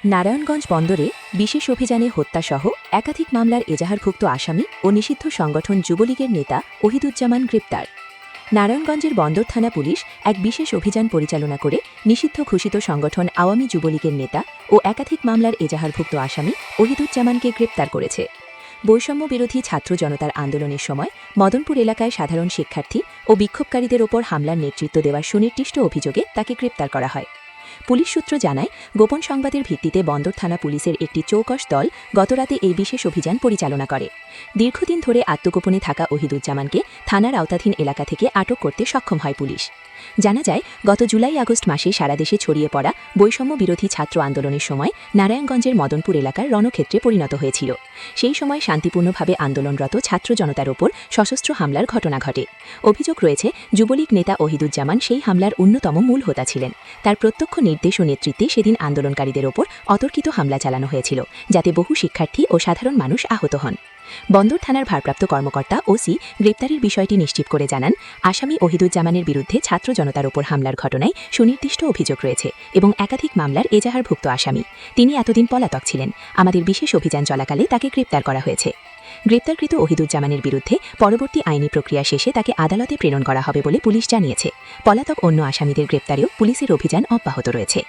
নারায়ণগঞ্জ বন্দরে বিশেষ অভিযানে হত্যাসহ একাধিক মামলার এজাহারভুক্ত আসামি ও নিষিদ্ধ সংগঠন যুবলীগের নেতা ওহিদুজ্জামান গ্রেপ্তার। নারায়ণগঞ্জের বন্দর থানা পুলিশ এক বিশেষ অভিযান পরিচালনা করে নিষিদ্ধ ঘোষিত সংগঠন আওয়ামী যুবলীগের নেতা ও একাধিক মামলার এজাহারভুক্ত আসামি ওহিদুজ্জামানকে গ্রেপ্তার করেছে। বৈষম্য বিরোধী ছাত্র জনতার আন্দোলনের সময় মদনপুর এলাকায় সাধারণ শিক্ষার্থী ও বিক্ষোভকারীদের ওপর হামলার নেতৃত্ব দেওয়ার সুনির্দিষ্ট অভিযোগে তাকে গ্রেপ্তার করা হয়। পুলিশ সূত্র জানায়, গোপন সংবাদের ভিত্তিতে বন্দর থানা পুলিশের একটি চৌকস দল গতরাতে এই বিশেষ অভিযান পরিচালনা করে। দীর্ঘদিন ধরে আত্মগোপনে থাকা ওহিদুজ্জামানকে থানার আওতাধীন এলাকা থেকে আটক করতে সক্ষম হয় পুলিশ। জানা যায়, গত জুলাই-আগস্ট মাসে সারা দেশে ছড়িয়ে পড়া বৈষম্য বিরোধী ছাত্র আন্দোলনের সময় নারায়ণগঞ্জের মদনপুর এলাকার রণক্ষেত্রে পরিণত হয়েছিল। সেই সময় শান্তিপূর্ণভাবে আন্দোলনরত ছাত্র জনতার ওপর সশস্ত্র হামলার ঘটনা ঘটে। অভিযোগ রয়েছে, যুবলীগ নেতা ওহিদুজ্জামান সেই হামলার অন্যতম মূল হোতা ছিলেন। তার প্রত্যক্ষ নির্দেশ ও নেতৃত্বে সেদিন আন্দোলনকারীদের ওপর অতর্কিত হামলা চালানো হয়েছিল, যাতে বহু শিক্ষার্থী ও সাধারণ মানুষ আহত হন। বন্দর থানার ভারপ্রাপ্ত কর্মকর্তা ওসি গ্রেপ্তারের বিষয়টি নিশ্চিত করে জানান, আসামি ওহিদুজ্জামানের বিরুদ্ধে ছাত্র জনতার ওপর হামলার ঘটনায় সুনির্দিষ্ট অভিযোগ রয়েছে এবং একাধিক মামলার এজাহারভুক্ত আসামি। তিনি এতদিন পলাতক ছিলেন। আমাদের বিশেষ অভিযান চলাকালে তাকে গ্রেপ্তার করা হয়েছে। গ্রেপ্তারকৃত ওহিদুজ্জামানের বিরুদ্ধে পরবর্তী আইনি প্রক্রিয়া শেষে তাকে আদালতে প্রেরণ করা হবে বলে পুলিশ জানিয়েছে। পলাতক অন্য আসামিদের গ্রেপ্তারেও পুলিশের অভিযান অব্যাহত রয়েছে।